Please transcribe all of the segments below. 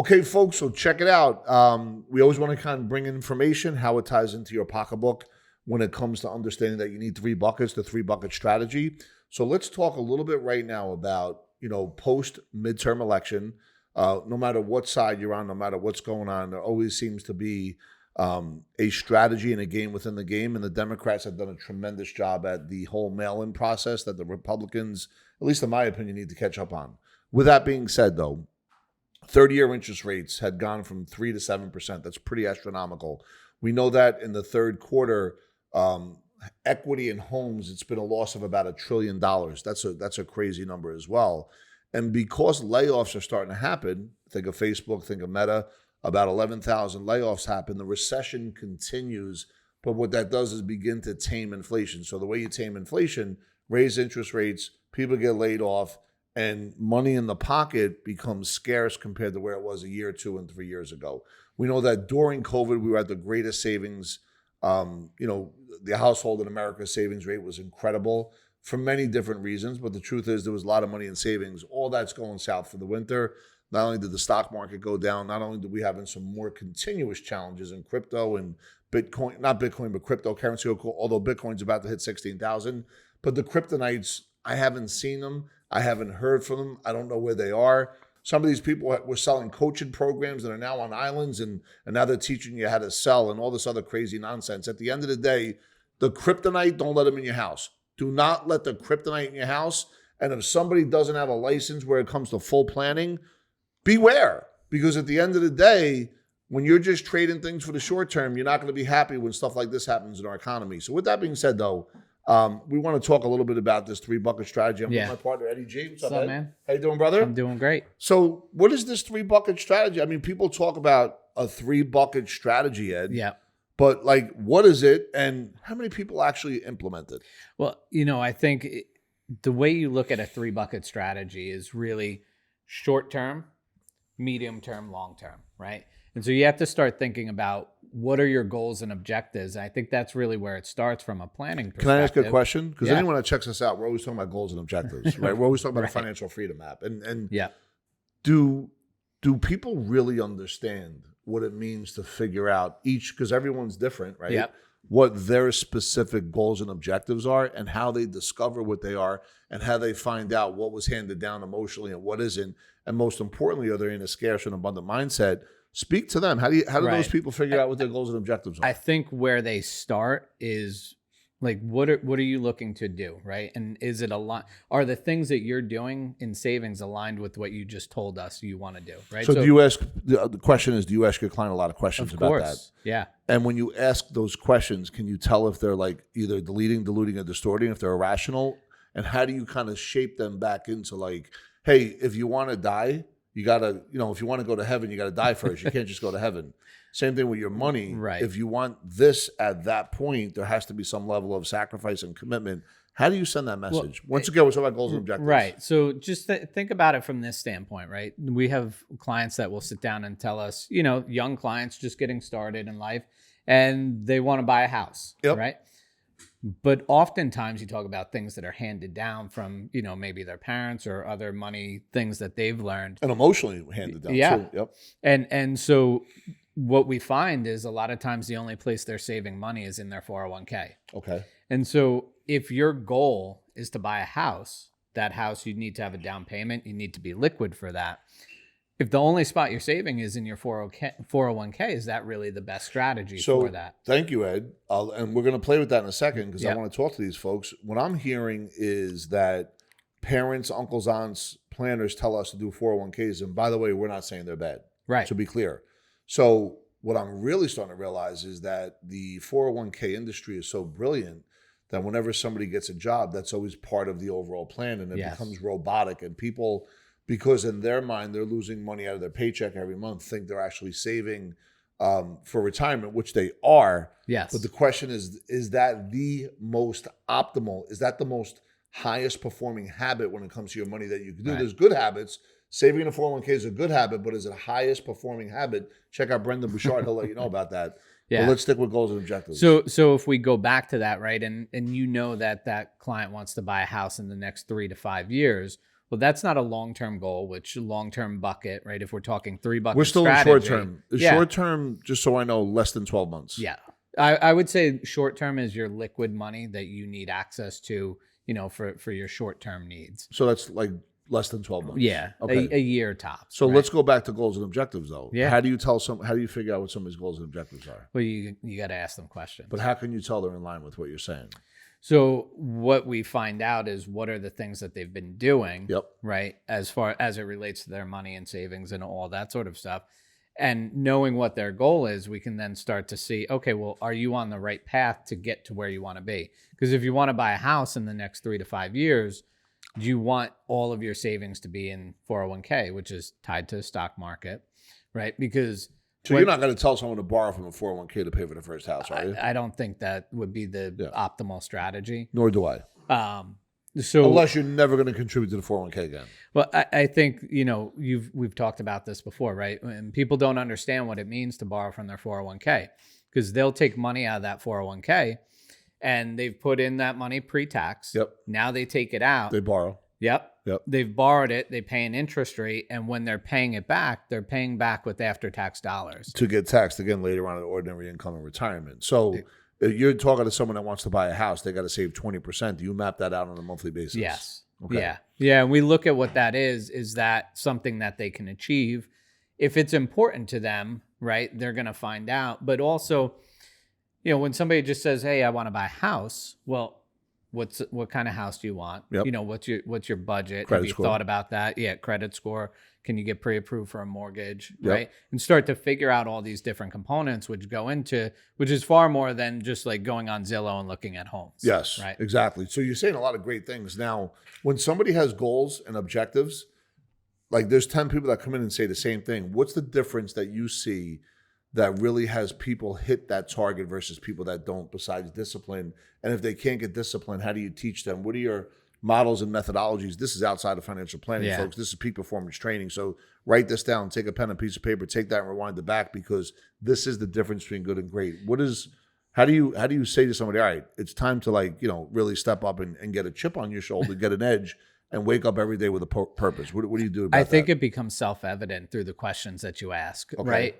Okay, folks, so check it out. We always want to kind of bring in information, how it ties into your pocketbook when it comes to understanding that you need three buckets, the three-bucket strategy. So let's talk a little bit right now about, post-midterm election. No matter what side you're on, no matter what's going on, there always seems to be a strategy and a game within the game. And the Democrats have done a tremendous job at the whole mail-in process that the Republicans, at least in my opinion, need to catch up on. With that being said, though, 30-year interest rates had gone from 3 to 7%. That's pretty astronomical. We know that in the third quarter, equity in homes, it's been a loss of about $1 trillion. That's a crazy number as well. And because layoffs are starting to happen, think of Facebook, think of Meta, about 11,000 layoffs happen. The recession continues, but what that does is begin to tame inflation. So the way you tame inflation, raise interest rates, people get laid off, and money in the pocket becomes scarce compared to where it was a year, 2, and 3 years ago. We know that during COVID, we were at the greatest savings. The household in America savings rate was incredible for many different reasons. But the truth is there was a lot of money in savings. All that's going south for the winter. Not only did the stock market go down, not only did we have some more continuous challenges in crypto and Bitcoin, not Bitcoin, but cryptocurrency, although Bitcoin's about to hit 16,000. But the kryptonites, I haven't seen them. I haven't heard from them. I don't know where they are. Some of these people were selling coaching programs that are now on islands, and now they're teaching you how to sell and all this other crazy nonsense. At the end of the day, the kryptonite, don't let them in your house. Do not let the kryptonite in your house. And if somebody doesn't have a license where it comes to full planning, beware. Because at the end of the day, when you're just trading things for the short term, you're not going to be happy when stuff like this happens in our economy. So with that being said, though, we want to talk a little bit about this three-bucket strategy. I'm with my partner, Eddie G. What's up, man? How you doing, brother? I'm doing great. So what is this three-bucket strategy? I mean, people talk about a three-bucket strategy, Ed. Yeah. But, what is it, and how many people actually implement it? Well, I think the way you look at a three-bucket strategy is really short-term, medium-term, long-term, right? And so you have to start thinking about what are your goals and objectives. I think that's really where it starts from a planning perspective. Can I ask a question? Because anyone that checks us out, we're always talking about goals and objectives, right? We're always talking about a financial freedom map. And do people really understand what it means to figure out each, because everyone's different, right? Yep. What their specific goals and objectives are and how they discover what they are and how they find out what was handed down emotionally and what isn't. And most importantly, are they in a scarce and abundant mindset? Speak to them. How do those people figure out what their goals and objectives are? I think where they start is what are you looking to do, right? And is it are the things that you're doing in savings aligned with what you just told us you want to do, right? So do you ask, the question is, do you ask your client a lot of questions about that? Yeah. And when you ask those questions, can you tell if they're either deleting, diluting, or distorting, if they're irrational? And how do you kind of shape them back into hey, if you want to die, you got to, if you want to go to heaven, you got to die first. You can't just go to heaven. Same thing with your money. Right. If you want this at that point, there has to be some level of sacrifice and commitment. How do you send that message? Once again, we're talking about goals and objectives. Right. So just think about it from this standpoint, right? We have clients that will sit down and tell us, young clients just getting started in life, and they want to buy a house, right? But oftentimes you talk about things that are handed down from, maybe their parents or other money things that they've learned. And emotionally handed down too. Yep. And so what we find is a lot of times the only place they're saving money is in their 401k. Okay. And so if your goal is to buy a house, that house, you need to have a down payment. You need to be liquid for that. If the only spot you're saving is in your 401k, is that really the best strategy for that? Thank you, Ed. And we're going to play with that in a second because I want to talk to these folks. What I'm hearing is that parents, uncles, aunts, planners tell us to do 401ks. And by the way, we're not saying they're bad. Right. To be clear. So what I'm really starting to realize is that the 401k industry is so brilliant that whenever somebody gets a job, that's always part of the overall plan. And it becomes robotic. And people, because in their mind, they're losing money out of their paycheck every month, think they're actually saving for retirement, which they are. Yes. But the question is that the most optimal? Is that the most highest performing habit when it comes to your money that you can do? Right. There's good habits. Saving in a 401k is a good habit, but is it a highest performing habit? Check out Brendan Bouchard. He'll let you know about that. But let's stick with goals and objectives. So if we go back to that, right, and that client wants to buy a house in the next 3 to 5 years, Well, that's not a long-term goal, which long-term bucket, right? If we're talking 3 bucket We're still strategy, in short term. Yeah. Short term, just so I know, less than 12 months. Yeah. I would say short term is your liquid money that you need access to, for your short-term needs. So that's like less than 12 months. Yeah. Okay. A year tops. So right? let's go back to goals and objectives, though. Yeah. How do you figure out what somebody's goals and objectives are? Well, you got to ask them questions. But how can you tell they're in line with what you're saying? So what we find out is what are the things that they've been doing, Yep. right, as far as it relates to their money and savings and all that sort of stuff. And knowing what their goal is, we can then start to see, okay, well, are you on the right path to get to where you want to be? Because if you want to buy a house in the next 3 to 5 years, do you want all of your savings to be in 401k, which is tied to the stock market, right? Because So you're not going to tell someone to borrow from a 401k to pay for the first house, are you? I don't think that would be the optimal strategy. Nor do I. So unless you're never going to contribute to the 401k again. Well, I think, we've talked about this before, right? And people don't understand what it means to borrow from their 401k because they'll take money out of that 401k and they've put in that money pre-tax. Yep. Now they take it out. They borrow. Yep. Yep. They've borrowed it. They pay an interest rate. And when they're paying it back, they're paying back with after-tax dollars. To get taxed again later on in ordinary income and retirement. So if you're talking to someone that wants to buy a house, they got to save 20%. Do you map that out on a monthly basis? Yes. Okay. Yeah. Yeah. And we look at what that is that something that they can achieve? If it's important to them, right, they're going to find out. But also, when somebody just says, hey, I want to buy a house, well, what kind of house do you want? Yep. What's your budget? Credit Have you score. thought about that? Yeah, credit score. Can you get pre-approved for a mortgage? Yep. Right? And start to figure out all these different components which is far more than just like going on Zillow and looking at homes. Yes, right. Exactly. So you're saying a lot of great things. Now, when somebody has goals and objectives, like there's 10 people that come in and say the same thing. What's the difference that you see that really has people hit that target versus people that don't, besides discipline? And if they can't get discipline, how do you teach them? What are your models and methodologies? This is outside of financial planning, folks. This is peak performance training. So write this down, take a pen and piece of paper, take that and rewind it back, because this is the difference between good and great. How do you say to somebody, all right, it's time to really step up and get a chip on your shoulder, get an edge, and wake up every day with a purpose? What do you do about that? I think it becomes self-evident through the questions that you ask, right?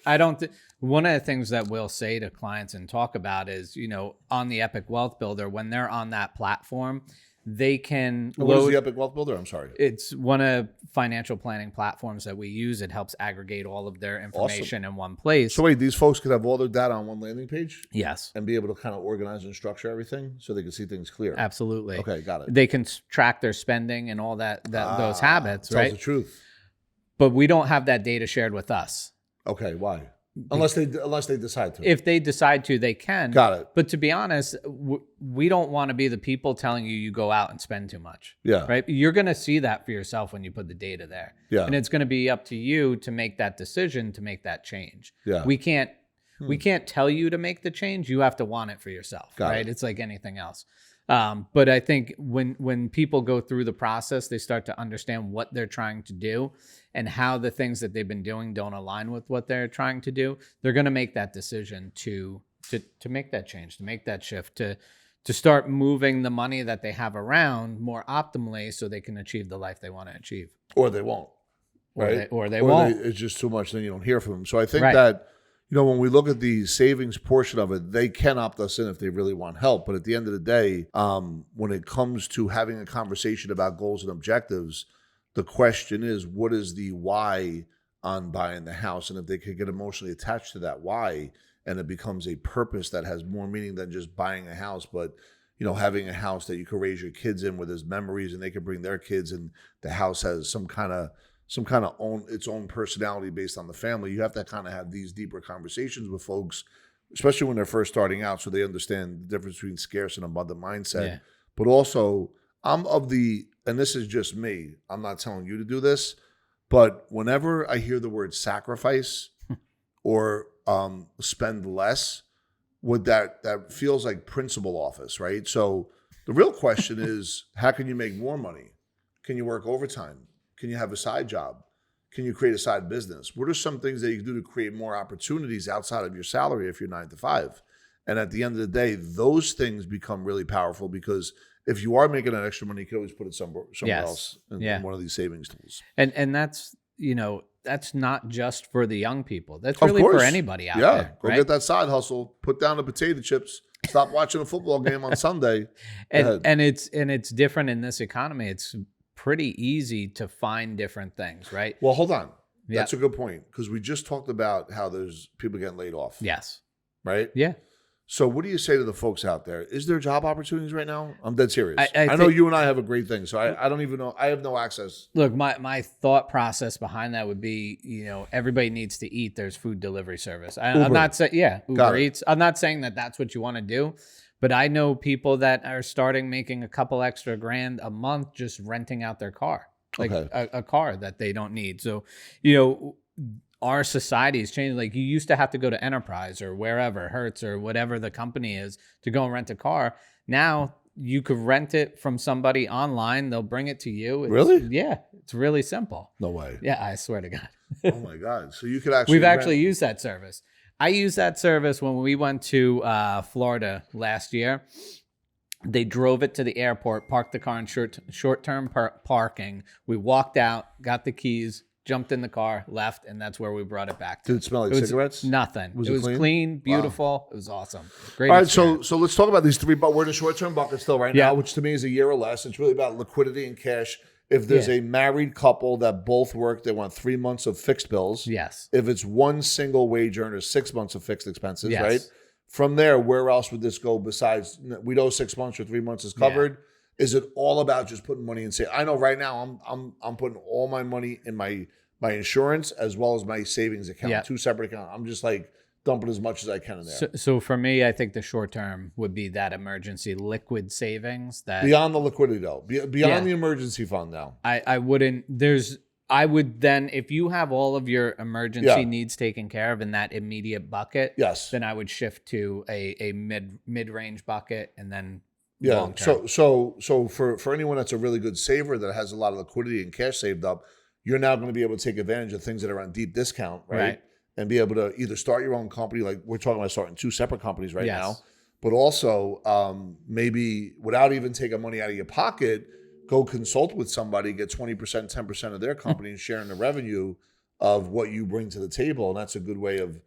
I don't one of the things that we'll say to clients and talk about is, on the Epic Wealth Builder, when they're on that platform, they can What is the Epic Wealth Builder? I'm sorry. It's one of financial planning platforms that we use. It helps aggregate all of their information in one place. So wait, these folks could have all their data on one landing page? Yes. And be able to kind of organize and structure everything so they can see things clear? Absolutely. Okay, got it. They can track their spending and all those habits, right? Tells the truth. But we don't have that data shared with us. Okay, why? Unless they decide to. If they decide to, they can. Got it. But to be honest, we don't want to be the people telling you go out and spend too much. Yeah. Right? You're going to see that for yourself when you put the data there. Yeah. And it's going to be up to you to make that decision, to make that change. Yeah. We can't tell you to make the change. You have to want it for yourself. Got right? it. It's like anything else. But I think when people go through the process, they start to understand what they're trying to do and how the things that they've been doing don't align with what they're trying to do. They're going to make that decision to make that change, to make that shift, to start moving the money that they have around more optimally so they can achieve the life they want to achieve. Or they won't. Right? Or they won't. It's just too much, then you don't hear from them. So I think Right. that, when we look at the savings portion of it, they can opt us in if they really want help. But at the end of the day, when it comes to having a conversation about goals and objectives, the question is, what is the why on buying the house? And if they could get emotionally attached to that why, and it becomes a purpose that has more meaning than just buying a house, but having a house that you can raise your kids in, where there's memories and they can bring their kids, and the house has some kind of its own personality based on the family. You have to kind of have these deeper conversations with folks, especially when they're first starting out, so they understand the difference between scarce and abundant mindset. Yeah. But also, and this is just me, I'm not telling you to do this, but whenever I hear the word sacrifice or spend less, that feels like principal office, right? So the real question is, how can you make more money? Can you work overtime? Can you have a side job? Can you create a side business? What are some things that you can do to create more opportunities outside of your salary if you're 9 to 5? And at the end of the day, those things become really powerful, because if you are making that extra money, you can always put it somewhere Yes. else in Yeah. one of these savings tools. And that's, that's not just for the young people. That's Of really course. for anybody out Yeah, there. go right? get that side hustle. Put down the potato chips. Stop watching a football game on Sunday. And it's different in this economy. It's pretty easy to find different things, right? Well, hold on. Yeah. That's a good point, because we just talked about how there's people getting laid off. Yes. Right? Yeah. So what do you say to the folks out there? Is there job opportunities right now? I'm dead serious. I know think- you and I have a great thing, so I don't even know. I have no access. Look, my thought process behind that would be, everybody needs to eat. There's food delivery service. I'm not saying, Uber Eats. I'm not saying that that's what you want to do, but I know people that are starting making a couple extra grand a month just renting out their car, like a car that they don't need. So, our society is changing. Like, you used to have to go to Enterprise or wherever, Hertz or whatever the company is, to go and rent a car. Now you could rent it from somebody online. They'll bring it to you. Really? Yeah. It's really simple. No way. Yeah, I swear to God. Oh my God. So you could actually We've actually used that service. I used that service when we went to Florida last year. They drove it to the airport, parked the car in short-term parking. We walked out, got the keys, jumped in the car, left, and that's where we brought it back to. Did it smell like cigarettes? Nothing. Was it was clean, beautiful. Wow. It was awesome. Great. All right, experience. so let's talk about these three. But we're in a short-term bucket still right Yeah. now, which to me is a year or less. It's really about liquidity and cash. If there's a married couple that both work, they want 3 months of fixed bills. Yes. If it's one single wage earner, 6 months of fixed expenses, Yes. right? From there, where else would this go besides we know 6 months or 3 months is covered? Yeah. Is it all about just putting money in? Say, I know right now I'm putting all my money in my insurance as well as my savings account, 2 separate accounts. I'm just like dumping as much as I can in there. So for me, I think the short term would be that emergency liquid savings. That beyond the liquidity though, beyond the emergency fund now. I would then, if you have all of your emergency needs taken care of in that immediate bucket, then I would shift to a mid-range bucket and then long term. So for anyone that's a really good saver that has a lot of liquidity and cash saved up, you're now going to be able to take advantage of things that are on deep discount, right? And be able to either start your own company, like we're talking about starting 2 separate companies right now, but also maybe without even taking money out of your pocket, go consult with somebody, get 20%, 10% of their company and sharing the revenue of what you bring to the table. And that's a good way of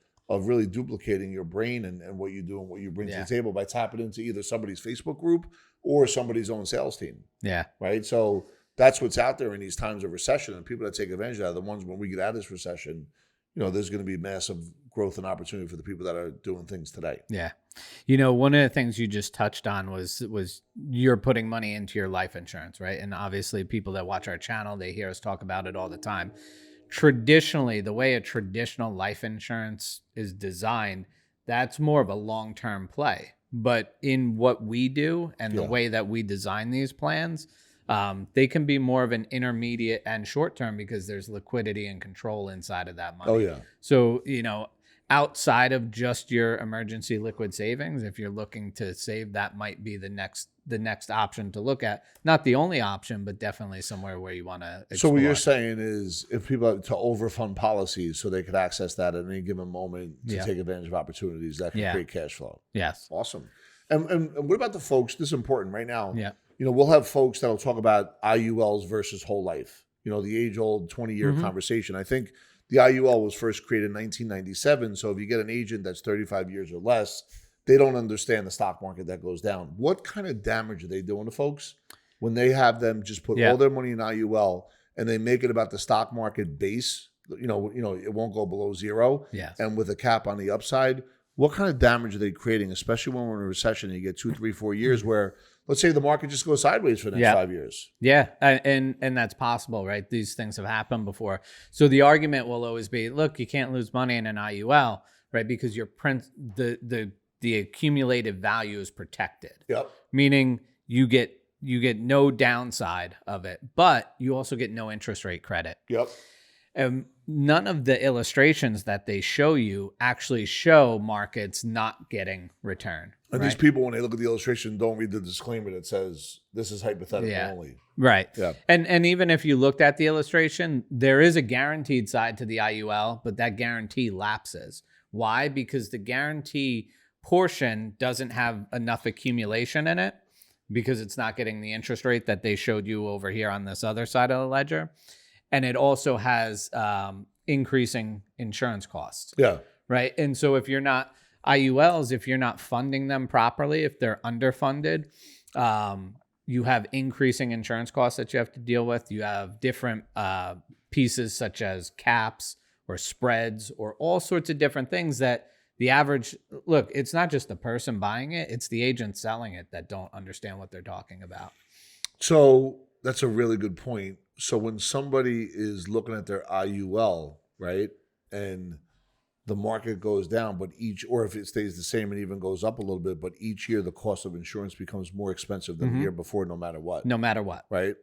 really duplicating your brain and what you do and what you bring to the table by tapping into either somebody's Facebook group or somebody's own sales team. Yeah. Right. So that's what's out there in these times of recession, and people that take advantage of that are the ones when we get out of this recession, there's going to be massive growth and opportunity for the people that are doing things today. Yeah. One of the things you just touched on was you're putting money into your life insurance, right? And obviously people that watch our channel, they hear us talk about it all the time. Traditionally, the way a traditional life insurance is designed, that's more of a long-term play. But in what we do and the way that we design these plans, they can be more of an intermediate and short term because there's liquidity and control inside of that money. Oh, yeah. So, outside of just your emergency liquid savings, if you're looking to save, that might be the next option to look at. Not the only option, but definitely somewhere where you want to explore. So what you're saying is if people have to overfund policies so they could access that at any given moment to take advantage of opportunities that can create cash flow. Yes. Awesome. And what about the folks, this is important right now. Yeah. We'll have folks that'll talk about IULs versus whole life. The age-old 20-year conversation. I think the IUL was first created in 1997. So if you get an agent that's 35 years or less, they don't understand the stock market that goes down. What kind of damage are they doing to folks when they have them just put all their money in IUL and they make it about the stock market base? It won't go below zero. Yes. And with a cap on the upside, what kind of damage are they creating, especially when we're in a recession and you get 2, 3, 4 years where, let's say the market just goes sideways for the next 5 years. Yeah, and that's possible, right? These things have happened before. So the argument will always be, look, you can't lose money in an IUL, right? Because your the accumulated value is protected. Yep. Meaning you get no downside of it, but you also get no interest rate credit. Yep. None of the illustrations that they show you actually show markets not getting return. And these people, when they look at the illustration, don't read the disclaimer that says this is hypothetical only. Right. Yeah. And even if you looked at the illustration, there is a guaranteed side to the IUL, but that guarantee lapses. Why? Because the guarantee portion doesn't have enough accumulation in it. because it's not getting the interest rate that they showed you over here on this other side of the ledger. And it also has increasing insurance costs. Yeah. Right. And so if you're not IULs, if you're not funding them properly, if they're underfunded, you have increasing insurance costs that you have to deal with. You have different pieces such as caps or spreads or all sorts of different things that the average, look, it's not just the person buying it, it's the agent selling it that don't understand what they're talking about. So that's a really good point. So when somebody is looking at their IUL, right, and the market goes down, but or if it stays the same and even goes up a little bit, but each year the cost of insurance becomes more expensive than the year before, no matter what. No matter what. Right?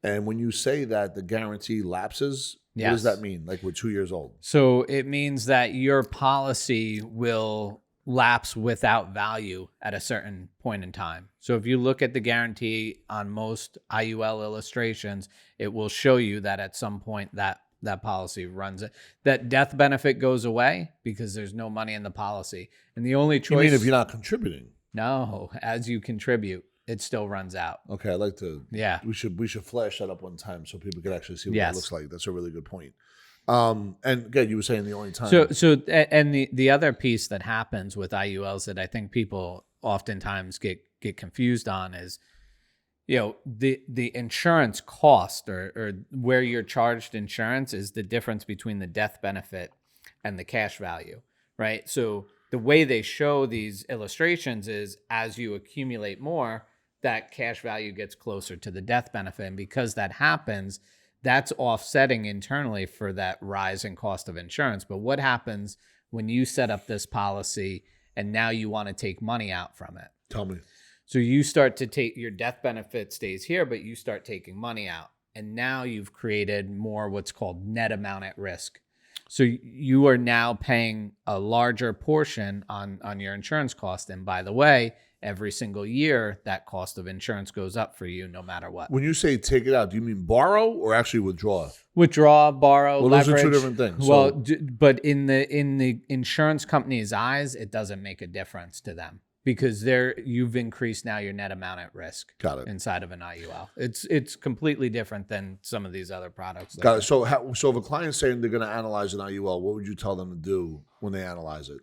And when you say that the guarantee lapses, what does that mean? Like we're 2 years old? So it means that your policy will lapse without value at a certain point in time. So if you look at the guarantee on most IUL illustrations, it will show you that at some point that policy runs it. That death benefit goes away because there's no money in the policy. And the only choice... You mean if you're not contributing? No, as you contribute, it still runs out. Okay, I'd like to... Yeah. We should flash that up one time so people can actually see what that looks like. That's a really good point. And again, you were saying the only time... And the other piece that happens with IULs that I think people oftentimes get confused on is, the insurance cost or where you're charged insurance is the difference between the death benefit and the cash value, right? So the way they show these illustrations is as you accumulate more, that cash value gets closer to the death benefit. And because that happens, that's offsetting internally for that rise in cost of insurance. But what happens when you set up this policy and now you want to take money out from it? Tell me. So you start to take your death benefit stays here, but you start taking money out. And now you've created more what's called net amount at risk. So you are now paying a larger portion on your insurance cost. And by the way, every single year, that cost of insurance goes up for you no matter what. When you say take it out, do you mean borrow or actually withdraw? Withdraw, borrow, well, leverage. Those are two different things. Well, but in the insurance company's eyes, it doesn't make a difference to them because you've increased now your net amount at risk. Got it. Inside of an IUL. It's completely different than some of these other products. Got it. So if a client's saying they're going to analyze an IUL, what would you tell them to do when they analyze it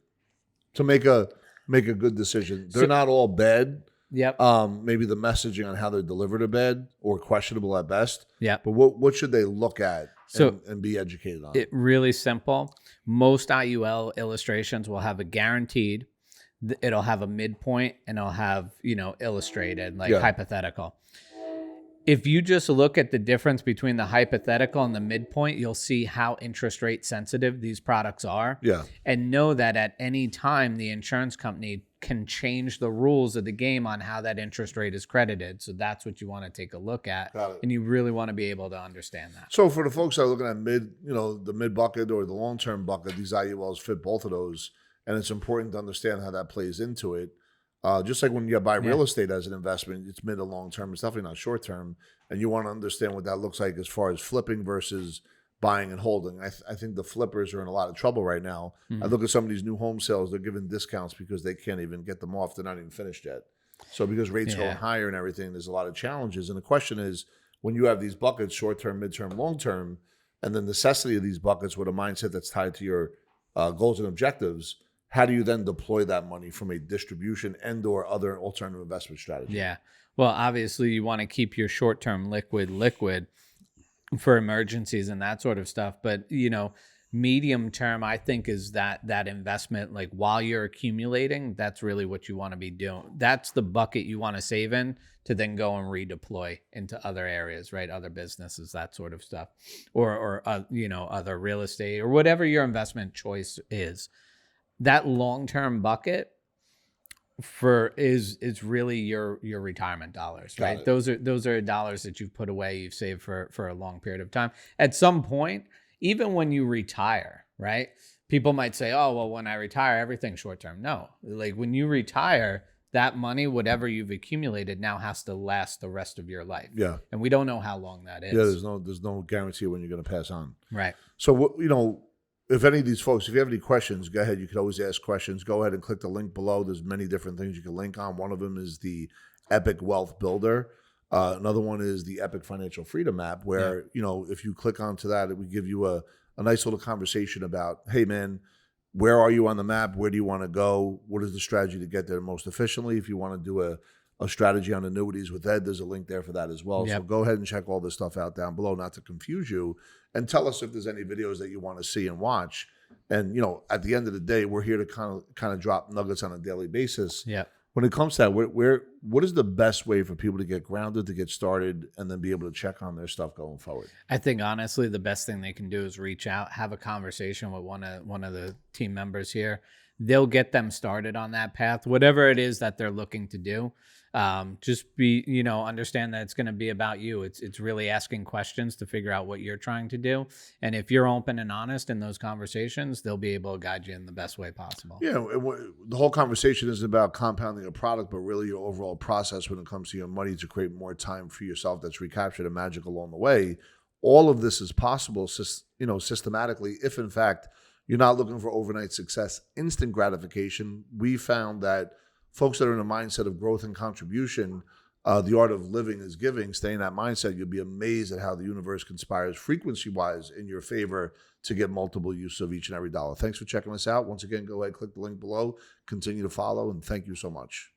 to make a good decision? They're not all bad. Yep. Maybe the messaging on how they're delivered are bad or questionable at best. Yeah. But what should they look at and be educated on? It really simple. Most IUL illustrations will have a guaranteed. It'll have a midpoint and it'll have, illustrated like hypothetical. If you just look at the difference between the hypothetical and the midpoint, you'll see how interest rate sensitive these products are. Yeah. And know that at any time, the insurance company can change the rules of the game on how that interest rate is credited. So that's what you want to take a look at. Got it. And you really want to be able to understand that. So for the folks that are looking at the mid bucket or the long-term bucket, these IULs fit both of those. And it's important to understand how that plays into it. Just like when you buy real estate as an investment, it's mid to long term. It's definitely not short term. And you want to understand what that looks like as far as flipping versus buying and holding. I think the flippers are in a lot of trouble right now. Mm-hmm. I look at some of these new home sales, they're giving discounts because they can't even get them off. They're not even finished yet. So because rates are going higher and everything, there's a lot of challenges. And the question is, when you have these buckets, short term, mid term, long term, and the necessity of these buckets with a mindset that's tied to your goals and objectives, how do you then deploy that money from a distribution and or other alternative investment strategy? Yeah. Well, obviously you want to keep your short-term liquid for emergencies and that sort of stuff. But, medium term, I think is that investment, like while you're accumulating, that's really what you want to be doing. That's the bucket you want to save in to then go and redeploy into other areas, right? Other businesses, that sort of stuff, or other real estate or whatever your investment choice is. That long-term bucket is really your retirement dollars, right? Those are dollars that you've put away, you've saved for a long period of time. At some point, even when you retire, right? People might say, "Oh, well, when I retire, everything's short-term." No, like when you retire, that money, whatever you've accumulated, now has to last the rest of your life. Yeah, and we don't know how long that is. Yeah, there's no guarantee when you're going to pass on. Right. So if any of these folks, if you have any questions, go ahead. You can always ask questions. Go ahead and click the link below. There's many different things you can link on. One of them is the Epic Wealth Builder. Another one is the Epic Financial Freedom app, where, if you click onto that, it would give you a nice little conversation about, hey, man, where are you on the map? Where do you want to go? What is the strategy to get there most efficiently? If you want to do a strategy on annuities with Ed, there's a link there for that as well. Yep. So go ahead and check all this stuff out down below, not to confuse you, and tell us if there's any videos that you want to see and watch. And, at the end of the day, we're here to kind of drop nuggets on a daily basis. Yeah. When it comes to that, what is the best way for people to get grounded, to get started, and then be able to check on their stuff going forward? I think honestly, the best thing they can do is reach out, have a conversation with one of the team members here. They'll get them started on that path, whatever it is that they're looking to do. Just understand that it's going to be about you. It's really asking questions to figure out what you're trying to do. And if you're open and honest in those conversations, they'll be able to guide you in the best way possible. Yeah. The whole conversation isn't about compounding a product, but really your overall process when it comes to your money to create more time for yourself that's recaptured and magic along the way. All of this is possible, systematically, if in fact you're not looking for overnight success, instant gratification. We found that folks that are in a mindset of growth and contribution, the art of living is giving. Stay in that mindset. You'll be amazed at how the universe conspires frequency-wise in your favor to get multiple use of each and every dollar. Thanks for checking us out. Once again, go ahead, click the link below, continue to follow, and thank you so much.